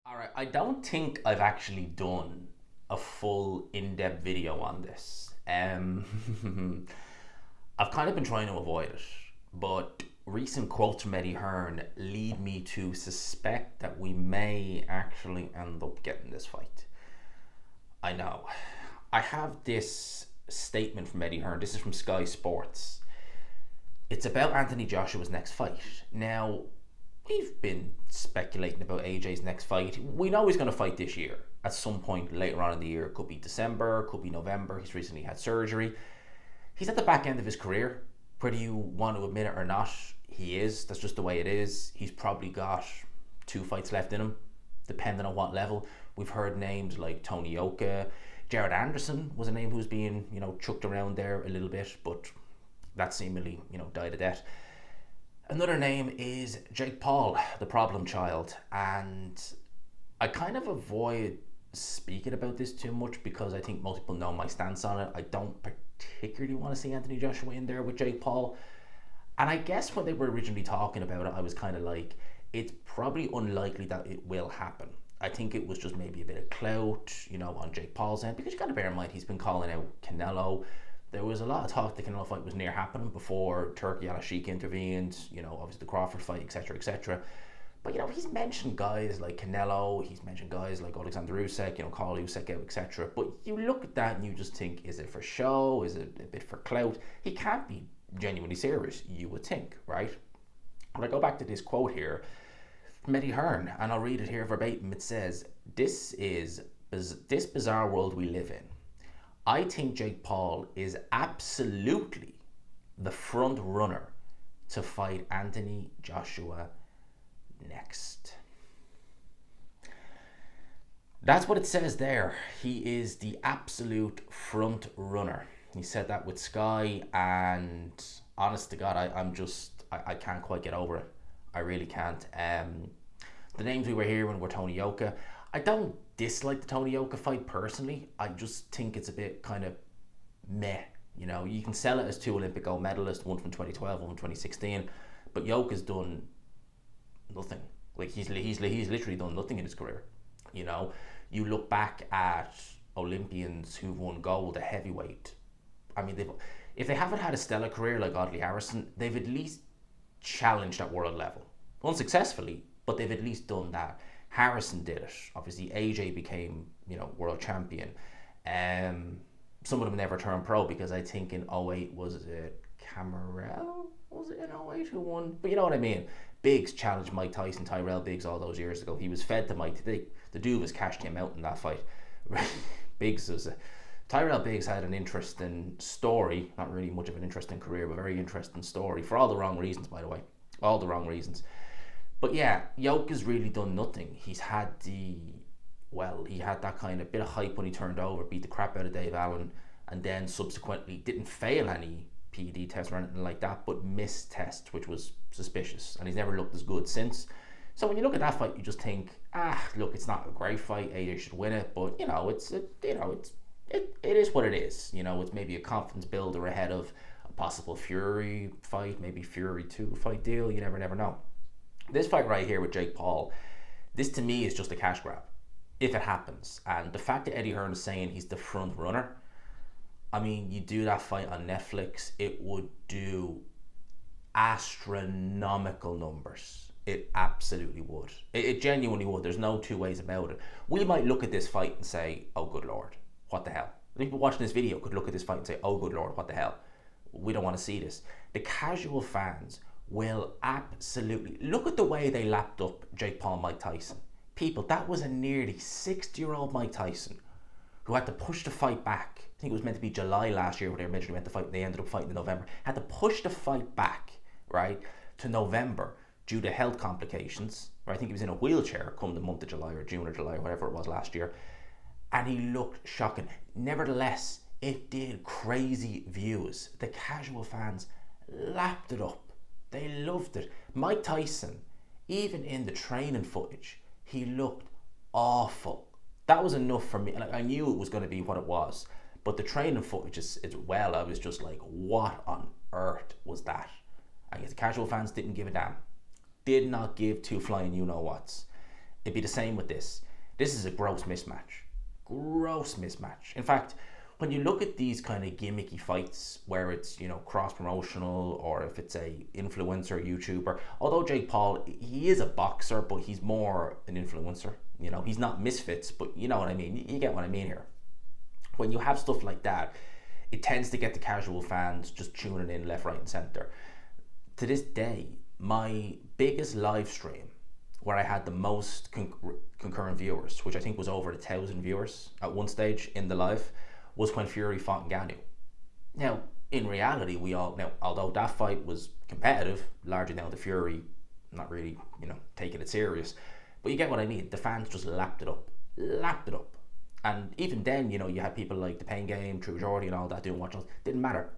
All right, I don't think I've actually done a full in-depth video on this. I've kind of been trying to avoid it, but recent quotes from Eddie Hearn lead me to suspect that we may actually end up getting this fight. I know. I have this statement from Eddie Hearn. This is from Sky Sports. It's about Anthony Joshua's next fight. Now, we've been speculating about AJ's next fight. We know he's going to fight this year at some point later on in the year. Could be December, could be November. He's recently had surgery. He's at the back end of his career, whether you want to admit it or not. He is. That's just the way it is. He's probably got two fights left in him, depending on what level. We've heard names like Tony Oka. Jared Anderson was a name who was being, chucked around there a little bit, but that seemingly, died a death. Another name is Jake Paul, the problem child, and I kind of avoid speaking about this too much because I think most people know my stance on it. I don't particularly want to see Anthony Joshua in there with Jake Paul. And I guess when they were originally talking about it, I was kind of like, it's probably unlikely that it will happen. I think it was just maybe a bit of clout, on Jake Paul's end, because you got to bear in mind he's been calling out Canelo. There was a lot of talk the Canelo fight was near happening before Turkey Al Sheikh intervened, obviously the Crawford fight, etc., etc. But, he's mentioned guys like Canelo, he's mentioned guys like Alexander Usyk, Carl Usyk, etc. But you look at that and you just think, is it for show? Is it a bit for clout? He can't be genuinely serious, you would think, right? When I go back to this quote here from Eddie Hearn, and I'll read it here verbatim, it says, this bizarre world we live in. I think Jake Paul is absolutely the front runner to fight Anthony Joshua next. That's what it says there. He is the absolute front runner. He said that with Sky, and honest to God, I can't quite get over it. I really can't. The names we were hearing were Tony Yoka. I don't dislike the Tony Yoka fight personally. I just think it's a bit kind of meh. You can sell it as two Olympic gold medalists, one from 2012, one from 2016, but Yoka's done nothing. Like he's literally done nothing in his career. You look back at Olympians who've won gold at heavyweight. I mean, if they haven't had a stellar career like Audley Harrison, they've at least challenged at world level, unsuccessfully, but they've at least done that. Harrison did it. Obviously, AJ became, world champion. Some of them never turned pro because I think in '08 was it Camarel? Was it in '08 who won? But you know what I mean. Biggs challenged Mike Tyson, Tyrell Biggs all those years ago. He was fed to Mike. The Duvas cashed him out in that fight. Biggs was Tyrell Biggs had an interesting story. Not really much of an interesting career, but very interesting story for all the wrong reasons, by the way. All the wrong reasons. But yeah, Yoka's really done nothing. He had that kind of bit of hype when he turned over, beat the crap out of Dave Allen, and then subsequently didn't fail any PED tests or anything like that, but missed tests, which was suspicious, and he's never looked as good since. So when you look at that fight, you just think, look, it's not a great fight. AJ should win it, but it is what it is. It's maybe a confidence builder ahead of a possible Fury fight, maybe Fury 2 fight deal. You never know. This fight right here with Jake Paul, this to me is just a cash grab, if it happens. And the fact that Eddie Hearn is saying he's the front runner, I mean, you do that fight on Netflix, it would do astronomical numbers. It absolutely would. It genuinely would. There's no two ways about it. We might look at this fight and say, oh, good Lord, what the hell? People watching this video could look at this fight and say, oh, good Lord, what the hell? We don't want to see this. The casual fans will absolutely look at the way they lapped up Jake Paul, Mike Tyson. People, that was a nearly 60-year-old Mike Tyson who had to push the fight back. I think it was meant to be July last year when they originally went to fight. They ended up fighting in November. Had to push the fight back, right, to November due to health complications. Right? I think he was in a wheelchair come the month of July or June or July or whatever it was last year. And he looked shocking. Nevertheless, it did crazy views. The casual fans lapped it up. They loved it. Mike Tyson, even in the training footage, he looked awful. That was enough for me. I knew it was going to be what it was. But the training footage I was just like, what on earth was that? I guess the casual fans didn't give a damn. Did not give two flying you-know-whats. It'd be the same with this. This is a gross mismatch. Gross mismatch. In fact, when you look at these kind of gimmicky fights where it's, you know, cross promotional, or if it's a influencer YouTuber, although Jake Paul, he is a boxer, but he's more an influencer. You know, he's not Misfits, but you know what I mean. You get what I mean here. When you have stuff like that, it tends to get the casual fans just tuning in left, right, and center. To this day, my biggest live stream where I had the most concurrent viewers, which I think was over 1,000 viewers at one stage in the live, was when Fury fought Ngannou. Now, in reality, although that fight was competitive, largely down to Fury not really, you know, taking it serious, but you get what I mean. The fans just lapped it up. And even then, you know, you had people like The Pain Game, True Jordy and all that doing watch-ons. Didn't matter.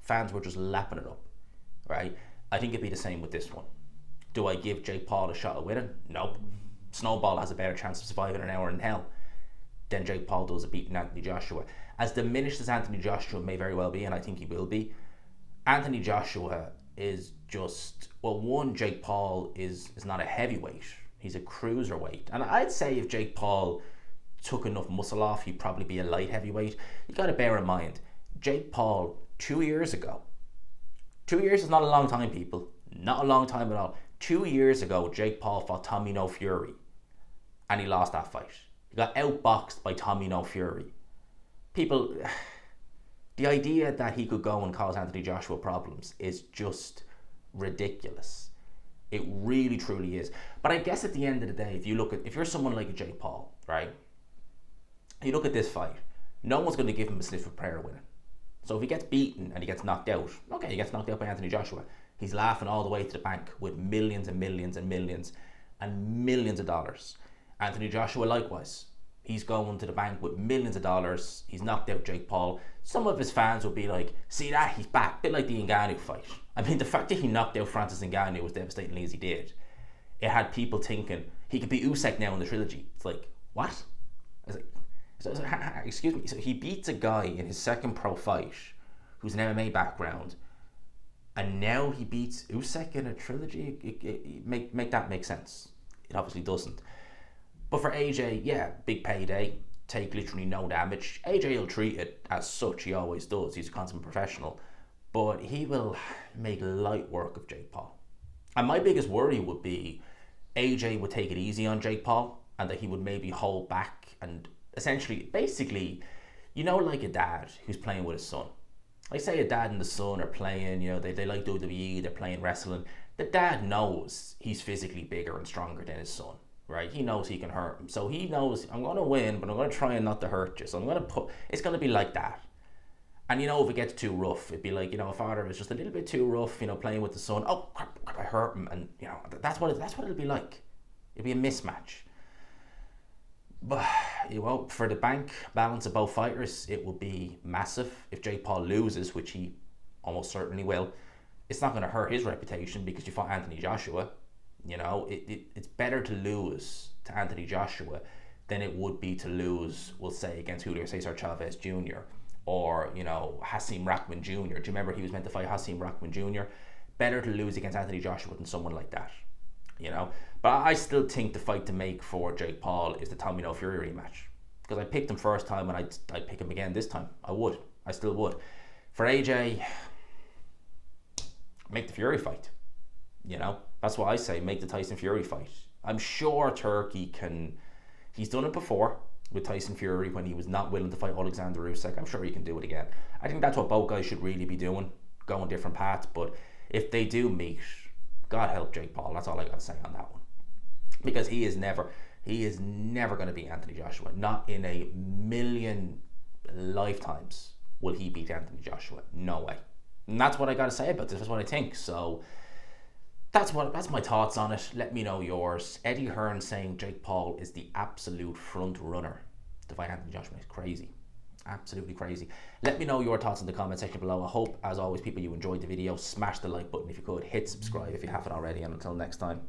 Fans were just lapping it up, right? I think it'd be the same with this one. Do I give Jake Paul a shot at winning? Nope. Snowball has a better chance of surviving an hour in hell than Jake Paul does at beating Anthony Joshua. As diminished as Anthony Joshua may very well be, and I think he will be, Anthony Joshua is just, well, one, Jake Paul is not a heavyweight. He's a cruiserweight. And I'd say if Jake Paul took enough muscle off, he'd probably be a light heavyweight. You got to bear in mind, Jake Paul 2 years ago, 2 years is not a long time, people. Not a long time at all. 2 years ago, Jake Paul fought Tommy No Fury, and he lost that fight. He got outboxed by Tommy No Fury. People, the idea that he could go and cause Anthony Joshua problems is just ridiculous. It really, truly is. But I guess at the end of the day, if you're someone like a Jake Paul, right? You look at this fight, no one's going to give him a sniff of prayer winning. So if he gets beaten and he gets knocked out, okay, he gets knocked out by Anthony Joshua. He's laughing all the way to the bank with millions and millions and millions and millions of dollars. Anthony Joshua likewise. He's going to the bank with millions of dollars. He's knocked out Jake Paul. Some of his fans will be like, see that? He's back. A bit like the Ngannou fight. I mean, the fact that he knocked out Francis Ngannou as devastatingly as he did, it had people thinking he could be Usyk now in the trilogy. It's like, what? I was like, excuse me. So he beats a guy in his second pro fight who's an MMA background, and now he beats Usyk in a trilogy? Make that make sense. It obviously doesn't. But for AJ, yeah, big payday, take literally no damage. AJ will treat it as such, he always does. He's a consummate professional. But he will make light work of Jake Paul. And my biggest worry would be AJ would take it easy on Jake Paul, and that he would maybe hold back and essentially, basically, you know, like a dad who's playing with his son. Like say a dad and the son are playing, you know, they like WWE, they're playing wrestling. The dad knows he's physically bigger and stronger than his son, right? He knows he can hurt him. So he knows, I'm going to win, but I'm going to try and not to hurt you. So I'm going to it's going to be like that. And, you know, if it gets too rough, it'd be like, you know, a father is just a little bit too rough, you know, playing with the son. Oh, crap, I hurt him. And, you know, that's what it'll be like. It'll be a mismatch. But, you know, for the bank balance of both fighters, it will be massive. If Jake Paul loses, which he almost certainly will, it's not going to hurt his reputation because you fought Anthony Joshua. You know, it's better to lose to Anthony Joshua than it would be to lose, we'll say, against Julio Cesar Chavez Jr. or, you know, Hasim Rahman Jr. Do you remember he was meant to fight Hasim Rahman Jr.? Better to lose against Anthony Joshua than someone like that, you know? But I still think the fight to make for Jake Paul is the Tommy No Fury rematch. Because I picked him first time and I'd pick him again this time. I still would. For AJ, make the Fury fight. You know, that's what I say, make the Tyson Fury fight. I'm sure Turkey he's done it before with Tyson Fury when he was not willing to fight Alexander Usyk. I'm sure he can do it again. I think that's what both guys should really be doing, going different paths. But if they do meet, God help Jake Paul. That's all I got to say on that one. Because he is never going to beat Anthony Joshua. Not in a million lifetimes will he beat Anthony Joshua. No way. And that's what I got to say about this. That's what I think. So that's my thoughts on it. Let me know yours. Eddie Hearn saying Jake Paul is the absolute front runner to fight Anthony Joshua. It's crazy. Absolutely crazy. Let me know your thoughts in the comment section below. I hope, as always, people, you enjoyed the video. Smash the like button if you could. Hit subscribe if you haven't already. And until next time.